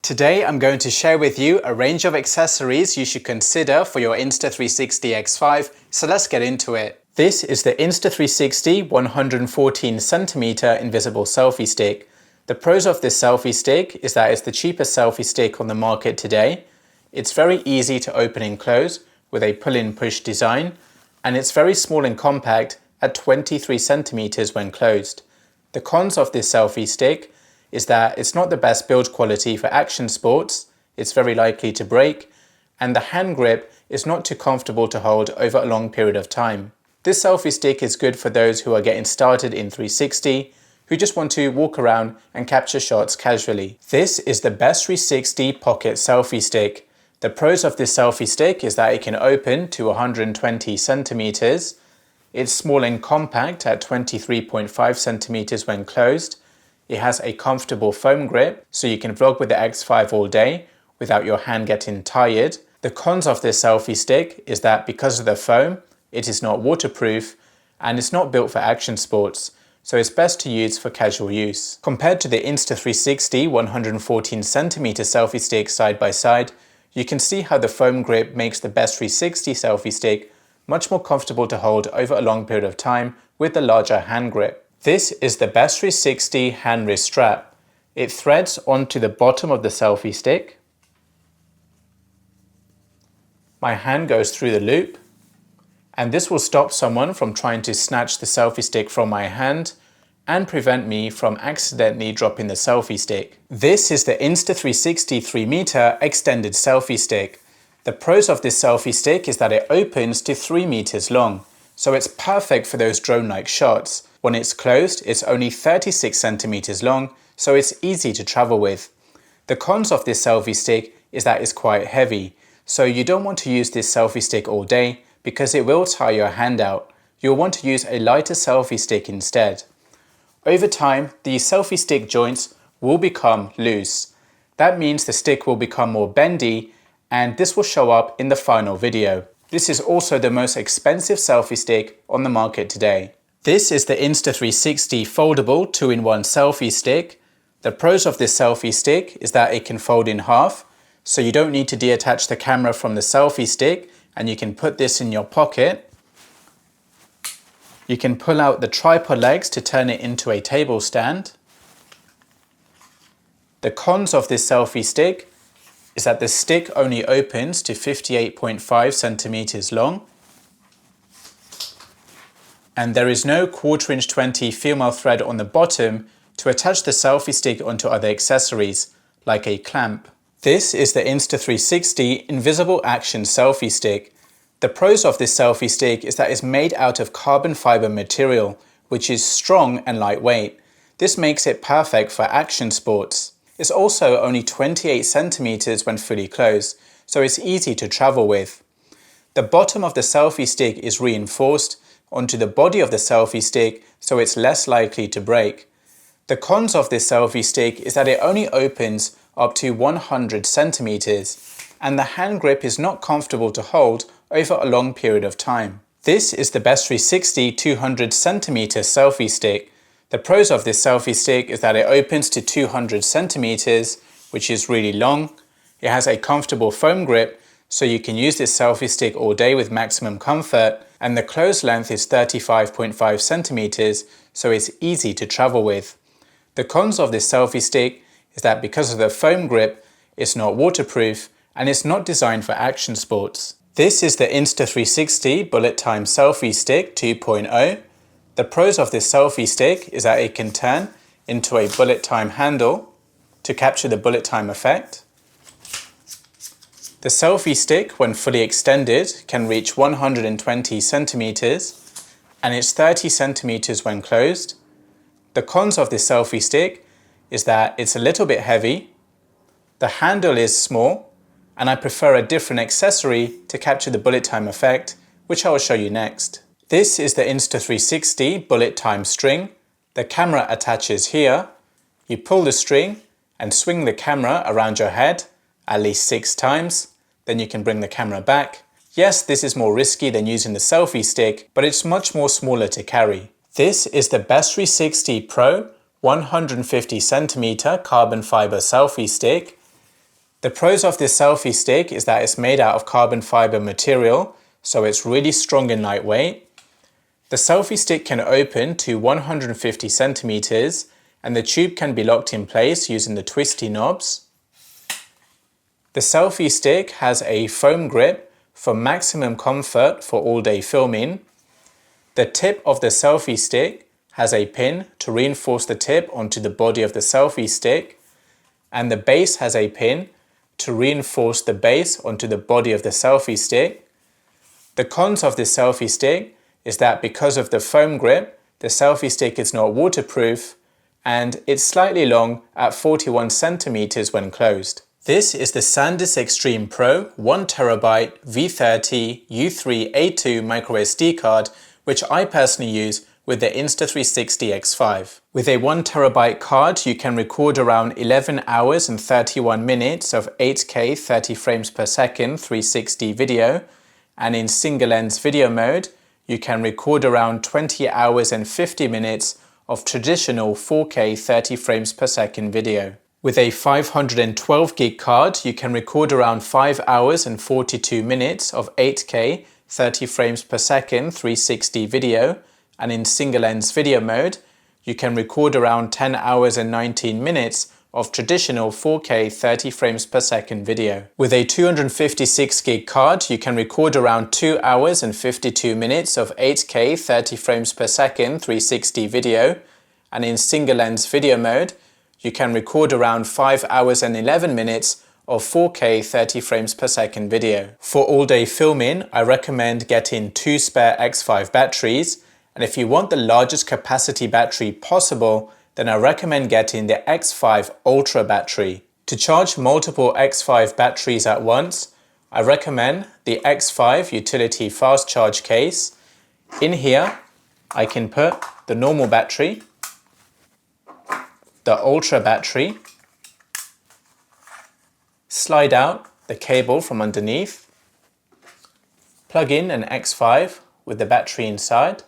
Today I'm going to share with you a range of accessories you should consider for your Insta360 X5, so let's get into it. This is the Insta360 114cm invisible selfie stick. The pros of this selfie stick is that it's the cheapest selfie stick on the market today. It's very easy to open and close with a pull-in push design, and it's very small and compact at 23 centimeters when closed. The cons of this selfie stick is that it's not the best build quality for action sports, it's very likely to break, and the hand grip is not too comfortable to hold over a long period of time. This selfie stick is good for those who are getting started in 360, who just want to walk around and capture shots casually. This is the Best 360 Pocket Selfie Stick. The pros of this selfie stick is that it can open to 120 centimeters. It's small and compact at 23.5 centimeters when closed. It has a comfortable foam grip, so you can vlog with the X5 all day without your hand getting tired. The cons of this selfie stick is that because of the foam, it is not waterproof and it's not built for action sports, so it's best to use for casual use. Compared to the Insta360 114cm selfie stick side by side, you can see how the foam grip makes the Best 360 selfie stick much more comfortable to hold over a long period of time with the larger hand grip. This is the Best 360 hand wrist strap. It threads onto the bottom of the selfie stick. My hand goes through the loop, and this will stop someone from trying to snatch the selfie stick from my hand and prevent me from accidentally dropping the selfie stick. This is the Insta360 3-meter extended selfie stick. The pros of this selfie stick is that it opens to 3 meters long, so it's perfect for those drone-like shots. When it's closed, it's only 36 centimeters long, so it's easy to travel with. The cons of this selfie stick is that it's quite heavy, so you don't want to use this selfie stick all day because it will tire your hand out. You'll want to use a lighter selfie stick instead. Over time, the selfie stick joints will become loose. That means the stick will become more bendy, and this will show up in the final video. This is also the most expensive selfie stick on the market today. This is the Insta360 foldable 2-in-1 selfie stick. The pros of this selfie stick is that it can fold in half, so you don't need to detach the camera from the selfie stick, and you can put this in your pocket. You can pull out the tripod legs to turn it into a table stand. The cons of this selfie stick is that the stick only opens to 58.5 centimeters long. And there is no 1/4" 20 female thread on the bottom to attach the selfie stick onto other accessories, like a clamp. This is the Insta360 Invisible Action Selfie Stick. The pros of this selfie stick is that it's made out of carbon fiber material, which is strong and lightweight. This makes it perfect for action sports. It's also only 28 centimeters when fully closed, so it's easy to travel with. The bottom of the selfie stick is reinforced onto the body of the selfie stick, so it's less likely to break. The cons of this selfie stick is that it only opens up to 100 centimeters, and the hand grip is not comfortable to hold over a long period of time. This is the Best 360 200cm selfie stick. The pros of this selfie stick is that it opens to 200 centimeters, which is really long. It has a comfortable foam grip, so you can use this selfie stick all day with maximum comfort, and the close length is 35.5 centimeters, so it's easy to travel with. The cons of this selfie stick is that because of the foam grip, it's not waterproof and it's not designed for action sports. This is the Insta360 Bullet Time Selfie Stick 2.0. The pros of this selfie stick is that it can turn into a bullet time handle to capture the bullet time effect. The selfie stick, when fully extended, can reach 120 centimeters, and it's 30 centimeters when closed. The cons of this selfie stick is that it's a little bit heavy, the handle is small, and I prefer a different accessory to capture the bullet time effect, which I will show you next. This is the Insta360 Bullet Time String. The camera attaches here. You pull the string and swing the camera around your head at least 6 times, then you can bring the camera back. Yes, this is more risky than using the selfie stick, but it's much more smaller to carry. This is the Best 360 Pro 150cm carbon fiber selfie stick. The pros of this selfie stick is that it's made out of carbon fiber material, so it's really strong and lightweight. The selfie stick can open to 150 centimeters and the tube can be locked in place using the twisty knobs. The selfie stick has a foam grip for maximum comfort for all-day filming. The tip of the selfie stick has a pin to reinforce the tip onto the body of the selfie stick, and the base has a pin to reinforce the base onto the body of the selfie stick. The cons of this selfie stick is that because of the foam grip, the selfie stick is not waterproof and it's slightly long at 41 centimeters when closed. This is the SanDisk Extreme Pro 1TB V30 U3A2 microSD card, which I personally use with the Insta360 X5. With a 1TB card, you can record around 11 hours and 31 minutes of 8K 30 frames per second 360 video, and in single lens video mode, you can record around 20 hours and 50 minutes of traditional 4K 30 frames per second video. With a 512 gig card, you can record around 5 hours and 42 minutes of 8K 30 frames per second 360 video, and in single lens video mode, you can record around 10 hours and 19 minutes of traditional 4K 30 frames per second video. With a 256 gig card, you can record around 2 hours and 52 minutes of 8K 30 frames per second 360 video, and in single lens video mode, you can record around 5 hours and 11 minutes of 4K 30 frames per second video. For all-day filming, I recommend getting 2 spare X5 batteries, and if you want the largest capacity battery possible, then I recommend getting the X5 Ultra battery. To charge multiple X5 batteries at once, I recommend the X5 Utility Fast Charge case. In here, I can put the normal battery, the Ultra battery, slide out the cable from underneath, plug in an X5 with the battery inside,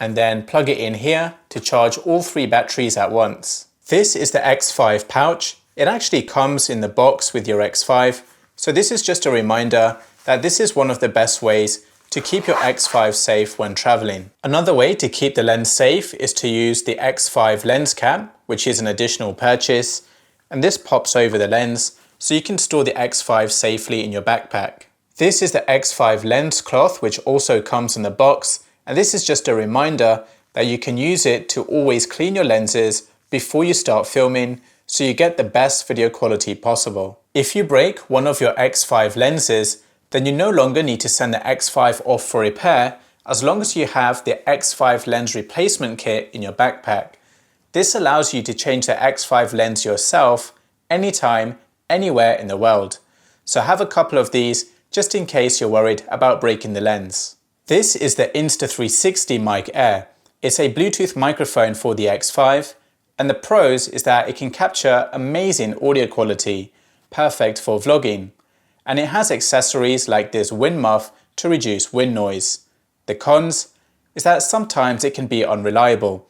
and then plug it in here to charge all 3 batteries at once. This is the X5 pouch. It actually comes in the box with your X5, so this is just a reminder that this is one of the best ways to keep your X5 safe when traveling. Another way to keep the lens safe is to use the X5 lens cap, which is an additional purchase, and this pops over the lens so you can store the X5 safely in your backpack. This is the X5 lens cloth, which also comes in the box, and this is just a reminder that you can use it to always clean your lenses before you start filming so you get the best video quality possible. If you break one of your X5 lenses, then you no longer need to send the X5 off for repair as long as you have the X5 lens replacement kit in your backpack. This allows you to change the X5 lens yourself anytime, anywhere in the world. So have a couple of these just in case you're worried about breaking the lens. This is the Insta360 Mic Air. It's a Bluetooth microphone for the X5, and the pros is that it can capture amazing audio quality, perfect for vlogging. And it has accessories like this wind muff to reduce wind noise. The cons is that sometimes it can be unreliable.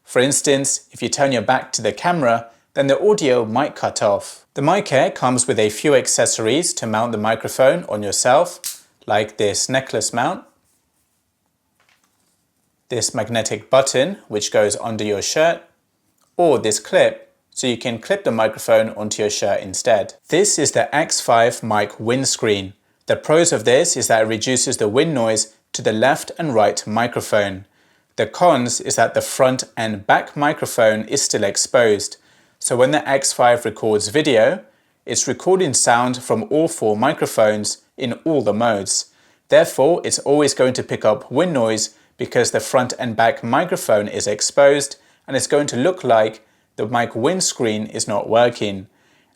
For instance, if you turn your back to the camera, then the audio might cut off. The Mic Air comes with a few accessories to mount the microphone on yourself, like this necklace mount, this magnetic button which goes under your shirt, or this clip so you can clip the microphone onto your shirt instead. This is the X5 mic windscreen. The pros of this is that it reduces the wind noise to the left and right microphone. The cons is that the front and back microphone is still exposed. So when the X5 records video, it's recording sound from all 4 microphones in all the modes. Therefore, it's always going to pick up wind noise because the front and back microphone is exposed, and it's going to look like the mic windscreen is not working,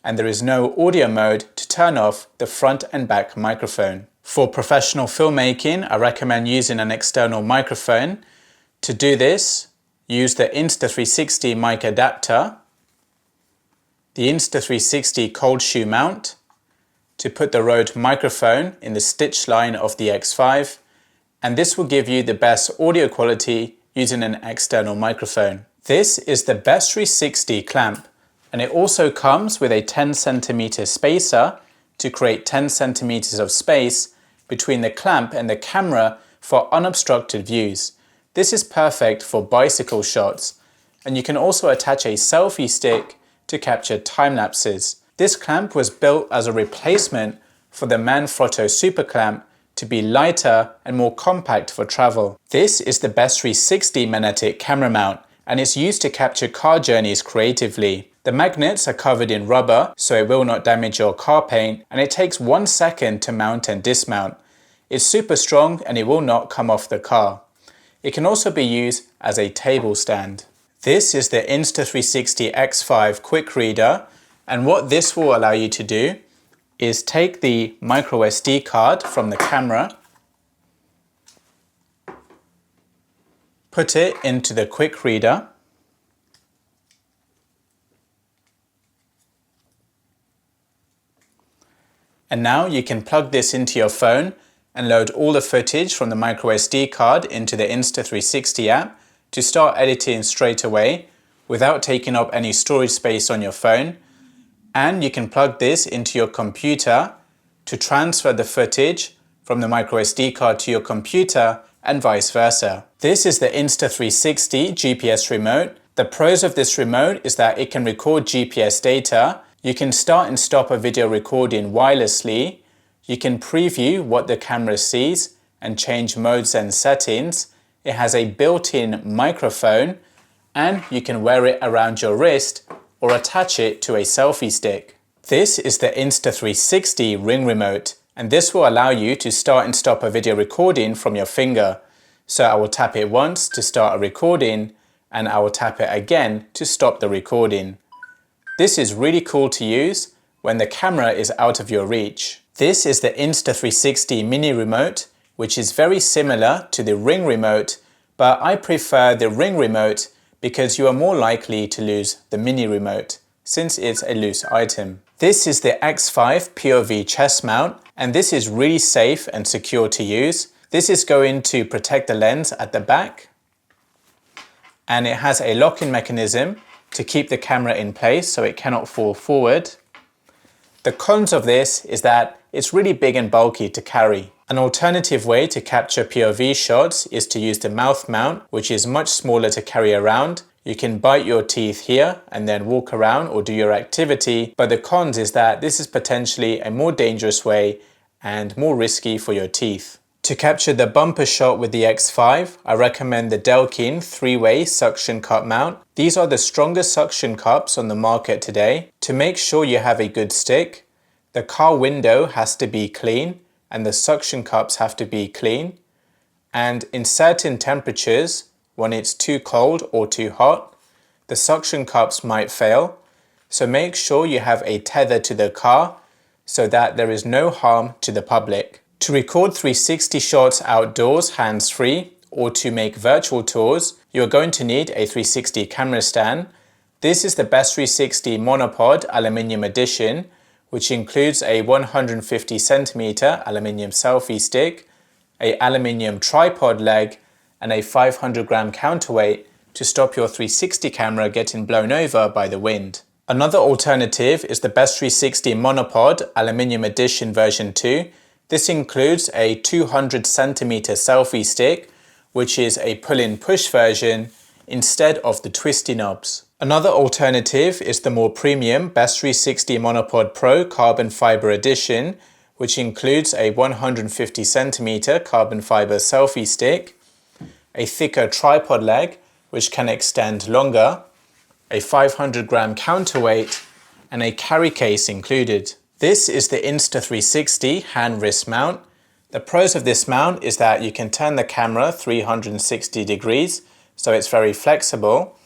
and there is no audio mode to turn off the front and back microphone. For professional filmmaking, I recommend using an external microphone. To do this, use the Insta360 mic adapter, the Insta360 cold shoe mount to put the Rode microphone in the stitch line of the X5, and this will give you the best audio quality using an external microphone. This is the Best 360 clamp, and it also comes with a 10 cm spacer to create 10 cm of space between the clamp and the camera for unobstructed views. This is perfect for bicycle shots, and you can also attach a selfie stick to capture time lapses. This clamp was built as a replacement for the Manfrotto Super Clamp to be lighter and more compact for travel. This is the Best 360 magnetic camera mount, and it's used to capture car journeys creatively. The magnets are covered in rubber so it will not damage your car paint, and it takes 1 second to mount and dismount. It's super strong and it will not come off the car. It can also be used as a table stand. This is the Insta360 X5 quick reader, and what this will allow you to do is take the micro SD card from the camera, put it into the quick reader, and now you can plug this into your phone and load all the footage from the micro SD card into the Insta360 app to start editing straight away without taking up any storage space on your phone. And you can plug this into your computer to transfer the footage from the micro SD card to your computer and vice versa. This is the Insta360 GPS remote. The pros of this remote is that it can record GPS data. You can start and stop a video recording wirelessly. You can preview what the camera sees and change modes and settings. It has a built-in microphone, and you can wear it around your wrist or attach it to a selfie stick. This is the Insta360 ring remote, and this will allow you to start and stop a video recording from your finger. So I will tap it once to start a recording, and I will tap it again to stop the recording. This is really cool to use when the camera is out of your reach. This is the Insta360 mini remote, which is very similar to the ring remote, but I prefer the ring remote because you are more likely to lose the mini remote since it's a loose item. This is the X5 POV chest mount, and this is really safe and secure to use. This is going to protect the lens at the back, and it has a lock-in mechanism to keep the camera in place so it cannot fall forward. The cons of this is that it's really big and bulky to carry. An alternative way to capture POV shots is to use the mouth mount, which is much smaller to carry around. You can bite your teeth here and then walk around or do your activity, but the cons is that this is potentially a more dangerous way and more risky for your teeth. To capture the bumper shot with the X5, I recommend the Delkin 3-way suction cup mount. These are the strongest suction cups on the market today. To make sure you have a good stick, the car window has to be clean and the suction cups have to be clean. And in certain temperatures, when it's too cold or too hot, the suction cups might fail. So make sure you have a tether to the car so that there is no harm to the public. To record 360 shots outdoors hands-free or to make virtual tours, you're going to need a 360 camera stand. This is the Best 360 Monopod Aluminium Edition, which includes a 150 cm aluminium selfie stick, a aluminium tripod leg, and a 500 gram counterweight to stop your 360 camera getting blown over by the wind. Another alternative is the Best 360 Monopod Aluminium Edition version 2. This includes a 200 cm selfie stick, which is a pull-in push version instead of the twisty knobs. Another alternative is the more premium Best 360 Monopod Pro Carbon Fiber Edition, which includes a 150 cm carbon fiber selfie stick, a thicker tripod leg, which can extend longer, a 500 gram counterweight, and a carry case included. This is the Insta360 hand wrist mount. The pros of this mount is that you can turn the camera 360 degrees, so it's very flexible.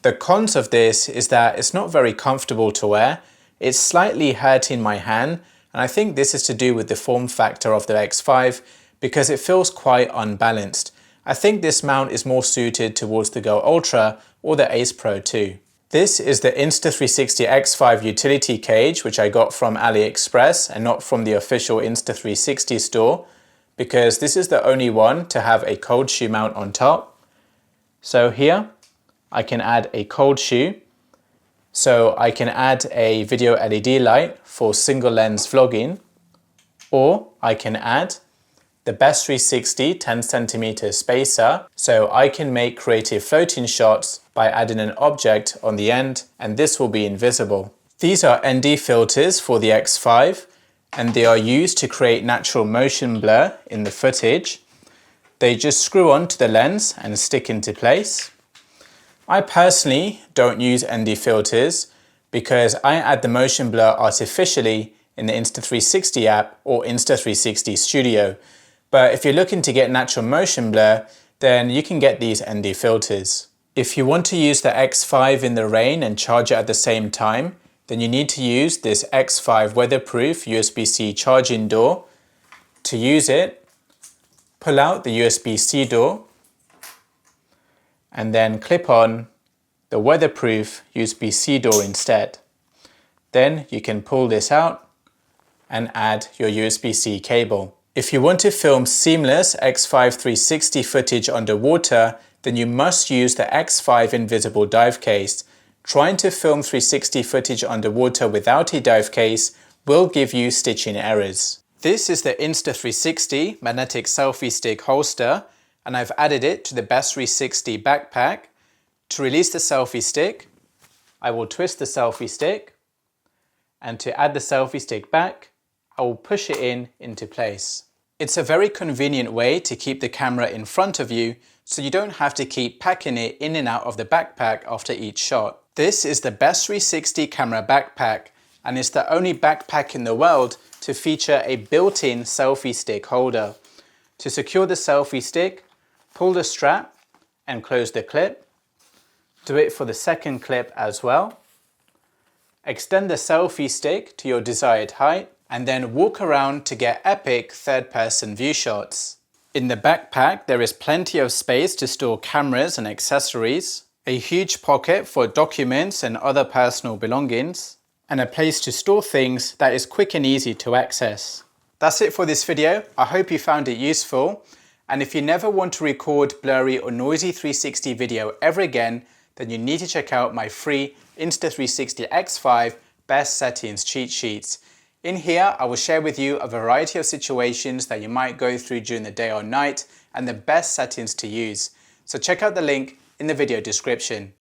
The cons of this is that it's not very comfortable to wear. It's slightly hurting my hand, and I think this is to do with the form factor of the X5 because it feels quite unbalanced. I think this mount is more suited towards the Go Ultra or the Ace Pro 2. This is the Insta360 X5 utility cage, which I got from AliExpress and not from the official Insta360 store, because this is the only one to have a cold shoe mount on top. So here, I can add a cold shoe. So I can add a video LED light for single lens vlogging, or I can add the Best 360 10cm spacer, so I can make creative floating shots by adding an object on the end, and this will be invisible. These are ND filters for the X5, and they are used to create natural motion blur in the footage. They just screw onto the lens and stick into place. I personally don't use ND filters because I add the motion blur artificially in the Insta360 app or Insta360 Studio. But if you're looking to get natural motion blur, then you can get these ND filters. If you want to use the X5 in the rain and charge it at the same time, then you need to use this X5 weatherproof USB-C charging door. To use it, pull out the USB-C door and then clip on the weatherproof USB-C door instead. Then you can pull this out and add your USB-C cable. If you want to film seamless X5 360 footage underwater, then you must use the X5 invisible dive case. Trying to film 360 footage underwater without a dive case will give you stitching errors. This is the Insta360 magnetic selfie stick holster, and I've added it to the Best 360 backpack. To release the selfie stick, I will twist the selfie stick, and to add the selfie stick back, I will push it into place. It's a very convenient way to keep the camera in front of you, so you don't have to keep packing it in and out of the backpack after each shot. This is the Best 360 camera backpack, and it's the only backpack in the world to feature a built-in selfie stick holder. To secure the selfie stick, pull the strap and close the clip. Do it for the second clip as well. Extend the selfie stick to your desired height and then walk around to get epic third-person view shots. In the backpack, there is plenty of space to store cameras and accessories, a huge pocket for documents and other personal belongings, and a place to store things that is quick and easy to access. That's it for this video. I hope you found it useful. And if you never want to record blurry or noisy 360 video ever again, then you need to check out my free Insta360 X5 Best Settings cheat sheets. In here, I will share with you a variety of situations that you might go through during the day or night and the best settings to use. So check out the link in the video description.